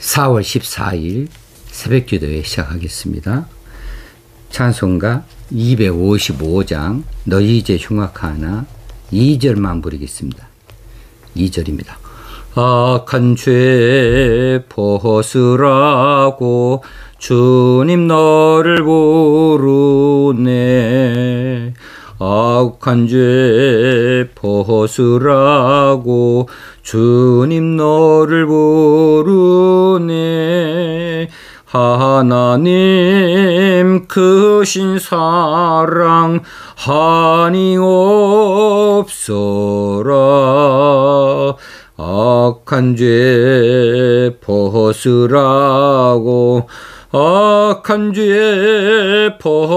4월 14일 새벽기도회 시작하겠습니다. 찬송가 255장 너희 이제 흉악하나 2절만 부르겠습니다. 2절입니다. 악한 죄 벗으라고 주님 너를 부르네. 악한 죄 벗으라고 주님 너를 부르네. 하나님 크신 사랑 한이 없어라. 악한 죄 벗으라고 악한 죄 벗으라고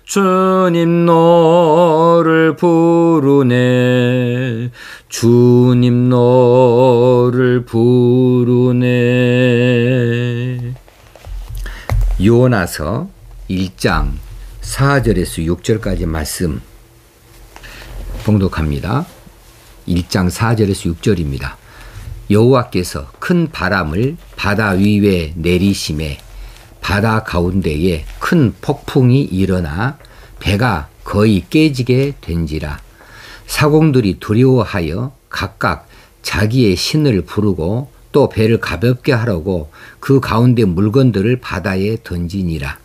주님 너를 부르네. 주님 너를 부르네. 요나서 1장 4절에서 6절까지 말씀 봉독합니다. 1장 4절에서 6절입니다. 여호와께서 큰 바람을 바다 위에 내리심에 바다 가운데에 큰 폭풍이 일어나 배가 거의 깨지게 된지라. 사공들이 두려워하여 각각 자기의 신을 부르고 또 배를 가볍게 하려고 그 가운데 물건들을 바다에 던지니라.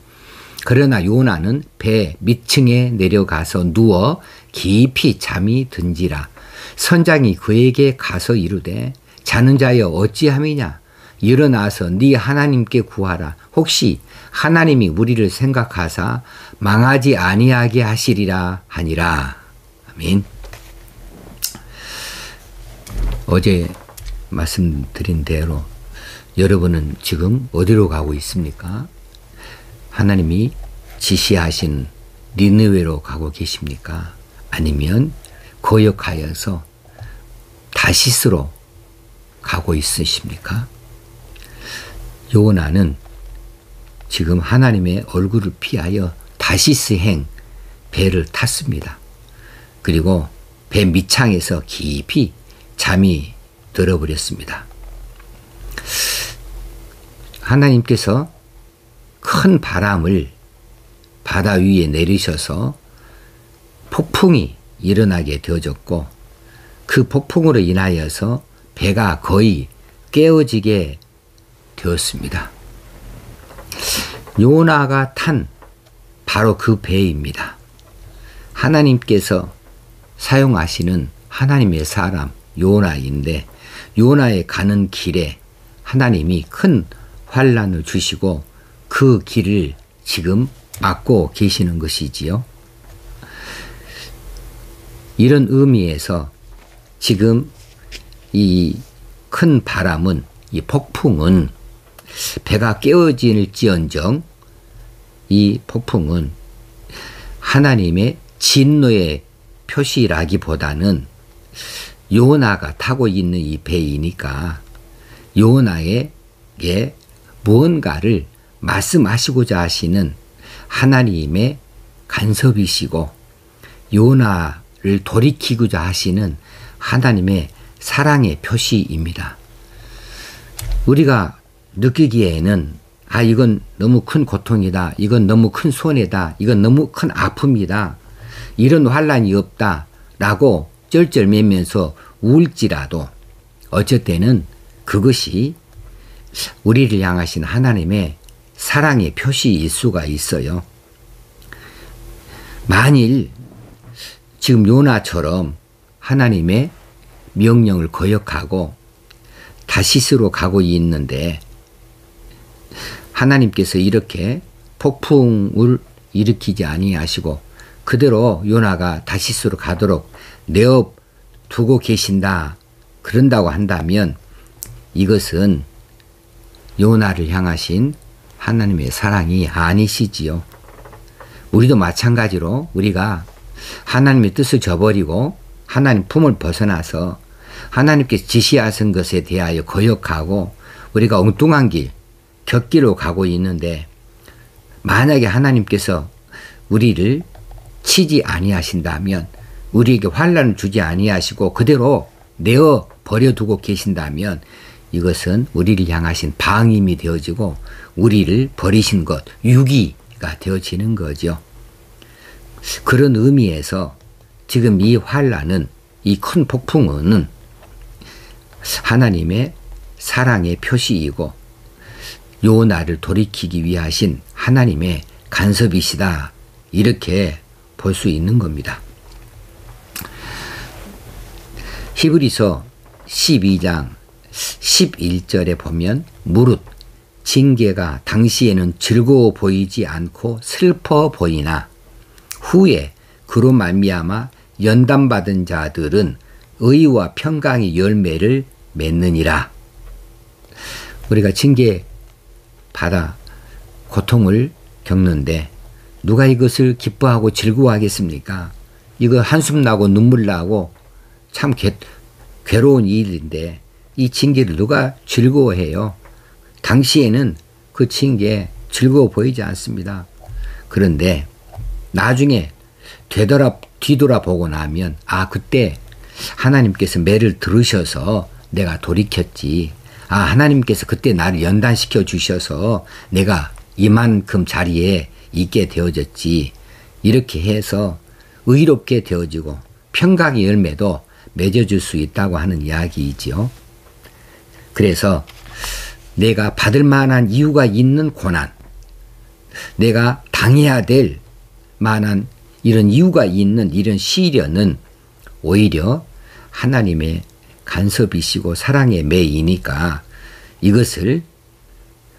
그러나 요나는 배 밑층에 내려가서 누워 깊이 잠이 든지라. 선장이 그에게 가서 이르되 자는 자여 어찌함이냐. 일어나서 네 하나님께 구하라. 혹시 하나님이 우리를 생각하사 망하지 아니하게 하시리라 하니라. 아멘. 어제 말씀드린 대로 여러분은 지금 어디로 가고 있습니까? 하나님이 지시하신 니느웨로 가고 계십니까? 아니면 거역하여서 다시스로 가고 있으십니까? 요나는 지금 하나님의 얼굴을 피하여 다시스행 배를 탔습니다. 그리고 배 밑창에서 깊이 잠이 들어버렸습니다. 하나님께서 큰 바람을 바다 위에 내리셔서 폭풍이 일어나게 되어졌고 그 폭풍으로 인하여서 배가 거의 깨어지게 되었습니다. 요나가 탄 바로 그 배입니다. 하나님께서 사용하시는 하나님의 사람 요나인데 요나의 가는 길에 하나님이 큰 환난을 주시고 그 길을 지금 막고 계시는 것이지요. 이런 의미에서 지금 이 큰 바람은 이 폭풍은 배가 깨어질지언정 이 폭풍은 하나님의 진노의 표시라기보다는 요나가 타고 있는 이 배이니까 요나에게 무언가를 말씀하시고자 하시는 하나님의 간섭이시고 요나를 돌이키고자 하시는 하나님의 사랑의 표시입니다. 우리가 느끼기에는 이건 너무 큰 고통이다. 이건 너무 큰 손해다. 이건 너무 큰 아픔이다. 이런 환난이 없다. 라고 쩔쩔매면서 울지라도 어쩔 때는 그것이 우리를 향하신 하나님의 사랑의 표시일 수가 있어요. 만일 지금 요나처럼 하나님의 명령을 거역하고 다시스로 가고 있는데 하나님께서 이렇게 폭풍을 일으키지 아니하시고 그대로 요나가 다시스로 가도록 내어 두고 계신다. 그런다고 한다면 이것은 요나를 향하신 하나님의 사랑이 아니시지요. 우리도 마찬가지로 우리가 하나님의 뜻을 저버리고 하나님 품을 벗어나서 하나님께서 지시하신 것에 대하여 거역하고 우리가 엉뚱한 길, 곁길로 가고 있는데 만약에 하나님께서 우리를 치지 아니하신다면 우리에게 환난을 주지 아니하시고 그대로 내어 버려두고 계신다면 이것은 우리를 향하신 방임이 되어지고 우리를 버리신 것, 유기가 되어지는 거죠. 그런 의미에서 지금 이 환란은, 이 큰 폭풍은 하나님의 사랑의 표시이고 요나를 돌이키기 위하신 하나님의 간섭이시다, 이렇게 볼 수 있는 겁니다. 히브리서 12장 11절에 보면 무릇 징계가 당시에는 즐거워 보이지 않고 슬퍼 보이나 후에 그로 말미암아 연단받은 자들은 의와 평강의 열매를 맺느니라. 우리가 징계 받아 고통을 겪는데 누가 이것을 기뻐하고 즐거워하겠습니까? 이거 한숨 나고 눈물 나고 참 괴로운 일인데 이 징계를 누가 즐거워해요? 당시에는 그 징계 즐거워 보이지 않습니다. 그런데 나중에 뒤돌아보고 나면 그때 하나님께서 매를 들으셔서 내가 돌이켰지. 하나님께서 그때 나를 연단시켜 주셔서 내가 이만큼 자리에 있게 되어졌지. 이렇게 해서 의롭게 되어지고 평강의 열매도 맺어줄 수 있다고 하는 이야기이지요. 그래서 내가 받을 만한 이유가 있는 고난, 내가 당해야 될 만한 이런 이유가 있는 이런 시련은 오히려 하나님의 간섭이시고 사랑의 매이니까 이것을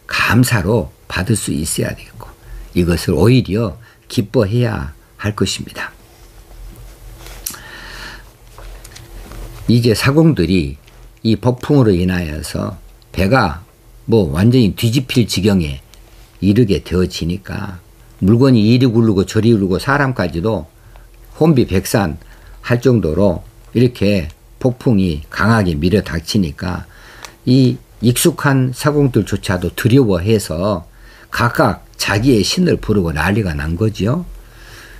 감사로 받을 수 있어야 되겠고 이것을 오히려 기뻐해야 할 것입니다. 이제 사공들이 이 폭풍으로 인하여서 배가 완전히 뒤집힐 지경에 이르게 되어지니까 물건이 이리 굴르고 저리 굴르고 사람까지도 혼비백산 할 정도로 이렇게 폭풍이 강하게 밀어닥치니까 이 익숙한 사공들조차도 두려워해서 각각 자기의 신을 부르고 난리가 난 거죠.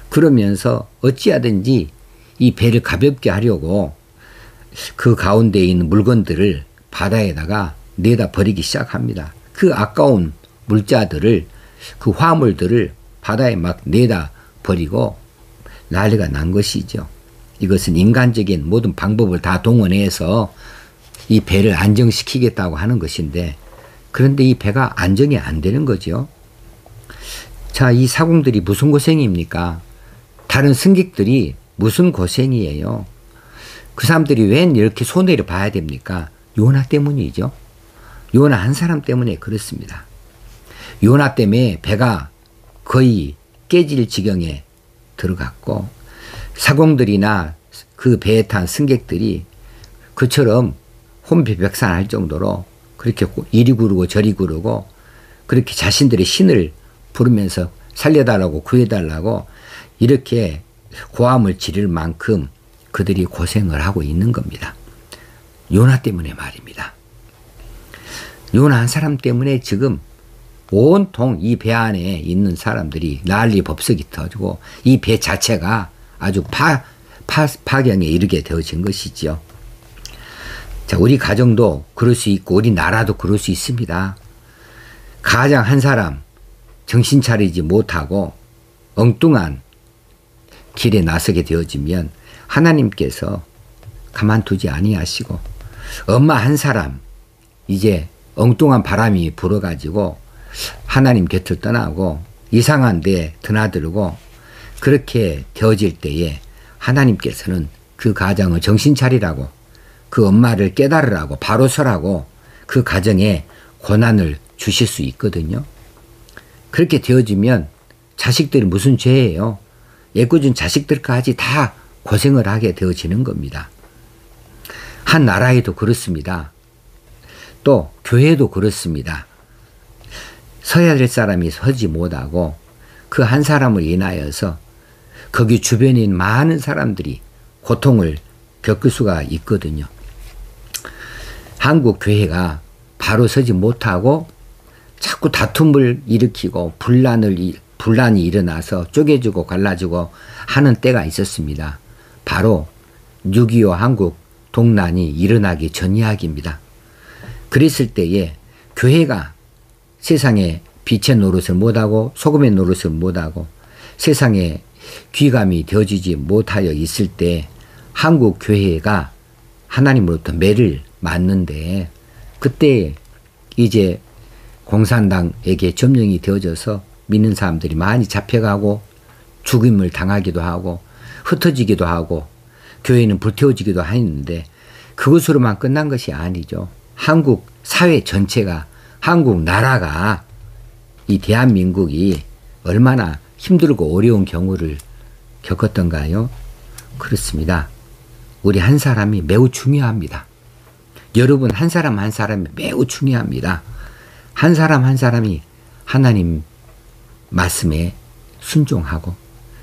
그러면서 어찌하든지 이 배를 가볍게 하려고 그 가운데 있는 물건들을 바다에다가 내다 버리기 시작합니다. 그 아까운 물자들을, 그 화물들을 바다에 막 내다 버리고 난리가 난 것이죠. 이것은 인간적인 모든 방법을 다 동원해서 이 배를 안정시키겠다고 하는 것인데, 그런데 이 배가 안정이 안 되는 거죠. 자, 이 사공들이 무슨 고생입니까? 다른 승객들이 무슨 고생이에요? 그 사람들이 웬 이렇게 손해를 봐야 됩니까? 요나 때문이죠. 요나 한 사람 때문에 그렇습니다. 요나 때문에 배가 거의 깨질 지경에 들어갔고 사공들이나 그 배에 탄 승객들이 그처럼 혼비백산할 정도로 그렇게 이리 구르고 저리 구르고 그렇게 자신들의 신을 부르면서 살려달라고 구해달라고 이렇게 고함을 지를 만큼 그들이 고생을 하고 있는 겁니다. 요나 때문에 말입니다. 요나 한 사람 때문에 지금 온통 이 배 안에 있는 사람들이 난리 법석이 터지고 이 배 자체가 아주 파경에 이르게 되어진 것이죠. 자, 우리 가정도 그럴 수 있고 우리 나라도 그럴 수 있습니다. 가장 한 사람 정신 차리지 못하고 엉뚱한 길에 나서게 되어지면 하나님께서 가만두지 아니하시고 엄마 한 사람 이제 엉뚱한 바람이 불어가지고 하나님 곁을 떠나고 이상한 데 드나들고 그렇게 되어질 때에 하나님께서는 그 가정을 정신 차리라고 그 엄마를 깨달으라고 바로 서라고 그 가정에 고난을 주실 수 있거든요. 그렇게 되어지면 자식들이 무슨 죄예요? 애꿎은 자식들까지 다 고생을 하게 되어지는 겁니다. 한 나라에도 그렇습니다. 또 교회도 그렇습니다. 서야 될 사람이 서지 못하고 그 한 사람을 인하여서 거기 주변에 있는 많은 사람들이 고통을 겪을 수가 있거든요. 한국 교회가 바로 서지 못하고 자꾸 다툼을 일으키고 분란이 일어나서 쪼개지고 갈라지고 하는 때가 있었습니다. 바로 6.25 한국 동란이 일어나기 전 이야기입니다. 그랬을 때에 교회가 세상에 빛의 노릇을 못하고 소금의 노릇을 못하고 세상에 귀감이 되어지지 못하여 있을 때 한국 교회가 하나님으로부터 매를 맞는데 그때 이제 공산당에게 점령이 되어져서 믿는 사람들이 많이 잡혀가고 죽임을 당하기도 하고 흩어지기도 하고 교회는 불태워지기도 했는데 그것으로만 끝난 것이 아니죠. 한국 사회 전체가 한국 나라가 이 대한민국이 얼마나 힘들고 어려운 경우를 겪었던가요? 그렇습니다. 우리 한 사람이 매우 중요합니다. 여러분 한 사람 한 사람이 매우 중요합니다. 한 사람 한 사람이 하나님 말씀에 순종하고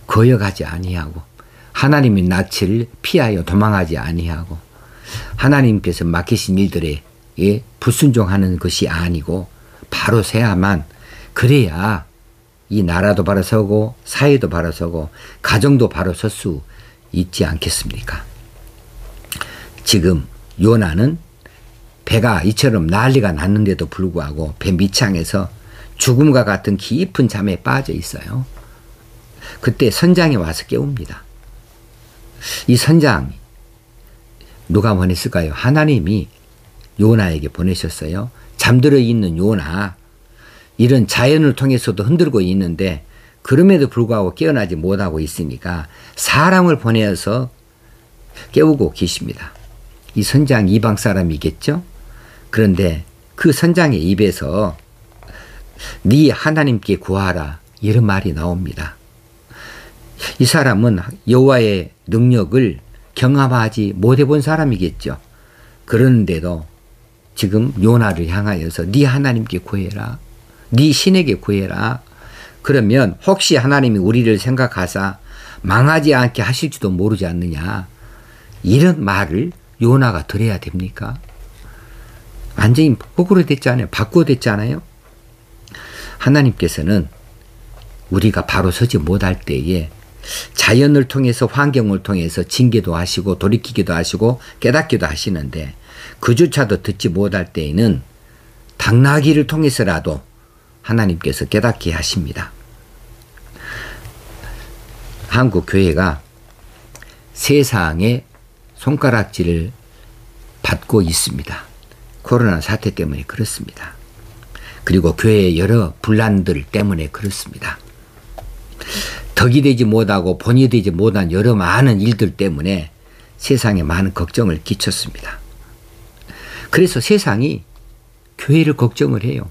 거역하지 아니하고 하나님의 낯을 피하여 도망하지 아니하고 하나님께서 맡기신 일들에 불순종하는 것이 아니고 바로 서야만 그래야 이 나라도 바로 서고 사회도 바로 서고 가정도 바로 설 수 있지 않겠습니까? 지금 요나는 배가 이처럼 난리가 났는데도 불구하고 배 밑창에서 죽음과 같은 깊은 잠에 빠져 있어요. 그때 선장이 와서 깨웁니다. 이 선장 누가 보냈을까요? 하나님이 요나에게 보내셨어요. 잠들어 있는 요나, 이런 자연을 통해서도 흔들고 있는데 그럼에도 불구하고 깨어나지 못하고 있으니까 사람을 보내어서 깨우고 계십니다. 이 선장 이방 사람이겠죠? 그런데 그 선장의 입에서 네 하나님께 구하라 이런 말이 나옵니다. 이 사람은 여호와의 능력을 경험하지 못해본 사람이겠죠. 그런데도 지금 요나를 향하여서 네 하나님께 구해라. 네 신에게 구해라. 그러면 혹시 하나님이 우리를 생각하사 망하지 않게 하실지도 모르지 않느냐. 이런 말을 요나가 들어야 됩니까? 완전히 거꾸로 됐잖아요. 바꾸어 됐잖아요. 하나님께서는 우리가 바로 서지 못할 때에 자연을 통해서 환경을 통해서 징계도 하시고 돌이키기도 하시고 깨닫기도 하시는데 그조차도 듣지 못할 때에는 당나귀를 통해서라도 하나님께서 깨닫게 하십니다. 한국 교회가 세상의 손가락질을 받고 있습니다. 코로나 사태 때문에 그렇습니다. 그리고 교회의 여러 분란들 때문에 그렇습니다. 덕이 되지 못하고 본이 되지 못한 여러 많은 일들 때문에 세상에 많은 걱정을 끼쳤습니다. 그래서 세상이 교회를 걱정을 해요.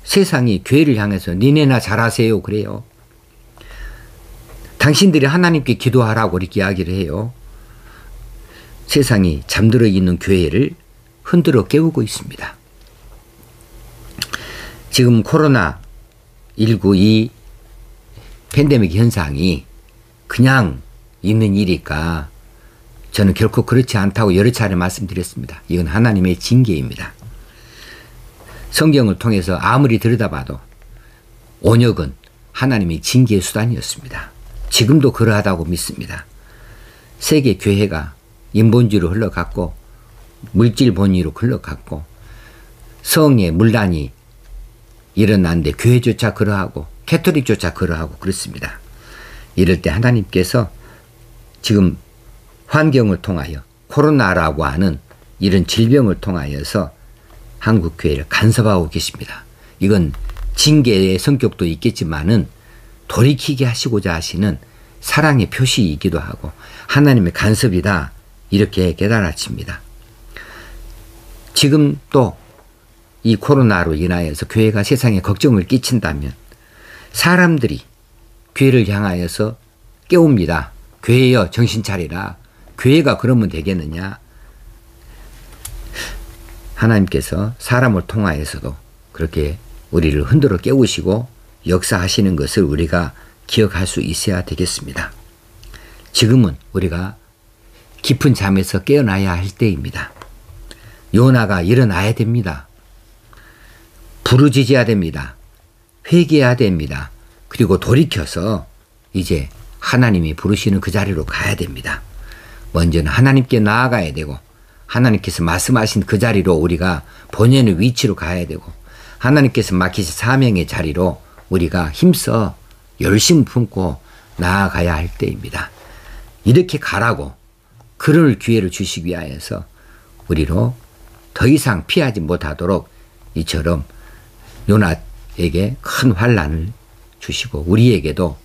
세상이 교회를 향해서 니네나 잘하세요 그래요. 당신들이 하나님께 기도하라고 이렇게 이야기를 해요. 세상이 잠들어 있는 교회를 흔들어 깨우고 있습니다. 지금 코로나19 이 팬데믹 현상이 그냥 있는 일일까? 저는 결코 그렇지 않다고 여러 차례 말씀드렸습니다. 이건 하나님의 징계입니다. 성경을 통해서 아무리 들여다봐도 온역은 하나님의 징계의 수단이었습니다. 지금도 그러하다고 믿습니다. 세계 교회가 인본주의로 흘러갔고 물질 본위로 흘러갔고 성의 문란이 일어났는데 교회조차 그러하고 캐토릭조차 그러하고 그렇습니다. 이럴 때 하나님께서 지금 환경을 통하여 코로나라고 하는 이런 질병을 통하여서 한국 교회를 간섭하고 계십니다. 이건 징계의 성격도 있겠지만은 돌이키게 하시고자 하시는 사랑의 표시이기도 하고 하나님의 간섭이다 이렇게 깨달아집니다. 지금 또 이 코로나로 인하여서 교회가 세상에 걱정을 끼친다면 사람들이 교회를 향하여서 깨웁니다. 교회여 정신 차리라. 교회가 그러면 되겠느냐. 하나님께서 사람을 통하여서도 그렇게 우리를 흔들어 깨우시고 역사하시는 것을 우리가 기억할 수 있어야 되겠습니다. 지금은 우리가 깊은 잠에서 깨어나야 할 때입니다. 요나가 일어나야 됩니다. 부르짖어야 됩니다. 회개해야 됩니다. 그리고 돌이켜서 이제 하나님이 부르시는 그 자리로 가야 됩니다. 먼저는 하나님께 나아가야 되고 하나님께서 말씀하신 그 자리로 우리가 본연의 위치로 가야 되고 하나님께서 맡기신 사명의 자리로 우리가 힘써 열심 품고 나아가야 할 때입니다. 이렇게 가라고 그럴 기회를 주시기 위하여서 우리로 더 이상 피하지 못하도록 이처럼 요나에게 큰 환난을 주시고 우리에게도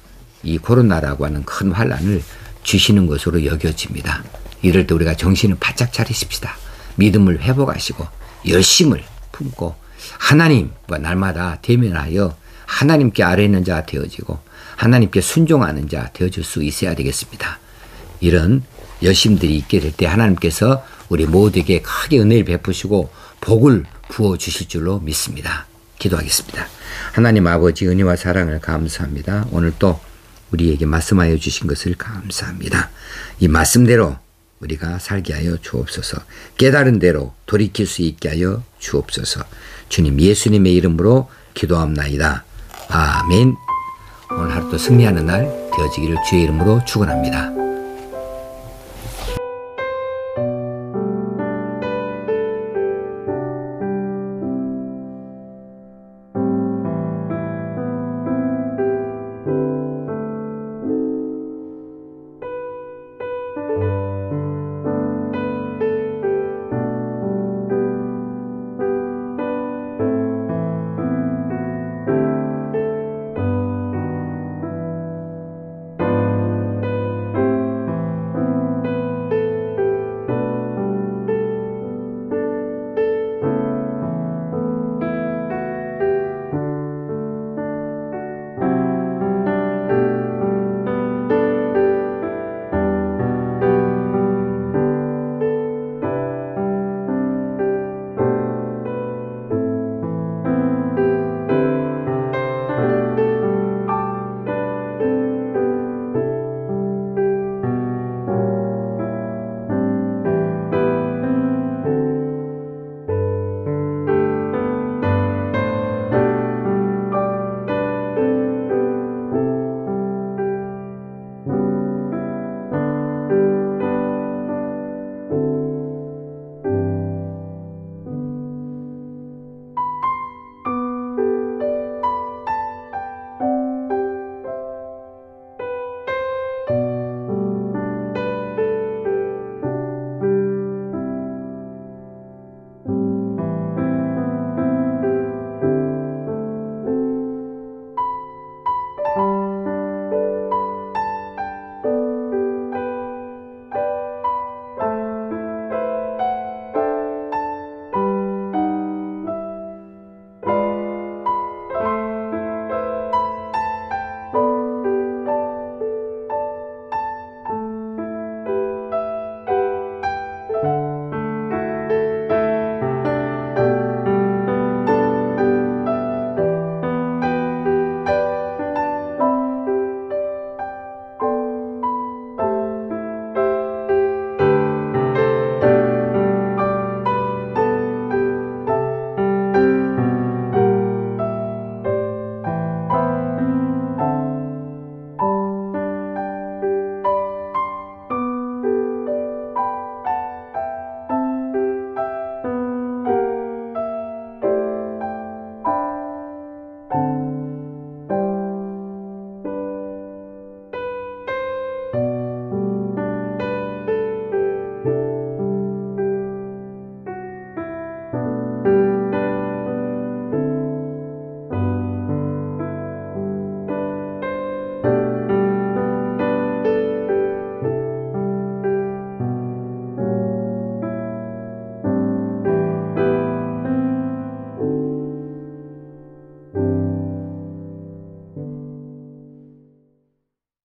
이 코로나라고 하는 큰 환난을 주시는 것으로 여겨집니다. 이럴 때 우리가 정신을 바짝 차리십시다. 믿음을 회복하시고 열심을 품고 하나님과 날마다 대면하여 하나님께 아뢰 있는 자 되어지고 하나님께 순종하는 자 되어줄 수 있어야 되겠습니다. 이런 열심들이 있게 될 때 하나님께서 우리 모두에게 크게 은혜를 베푸시고 복을 부어주실 줄로 믿습니다. 기도하겠습니다. 하나님 아버지 은혜와 사랑을 감사합니다. 오늘 또 우리에게 말씀하여 주신 것을 감사합니다. 이 말씀대로 우리가 살게 하여 주옵소서. 깨달은 대로 돌이킬 수 있게 하여 주옵소서. 주님 예수님의 이름으로 기도합나이다. 아멘. 오늘 하루도 승리하는 날 되어지기를 주의 이름으로 축원합니다.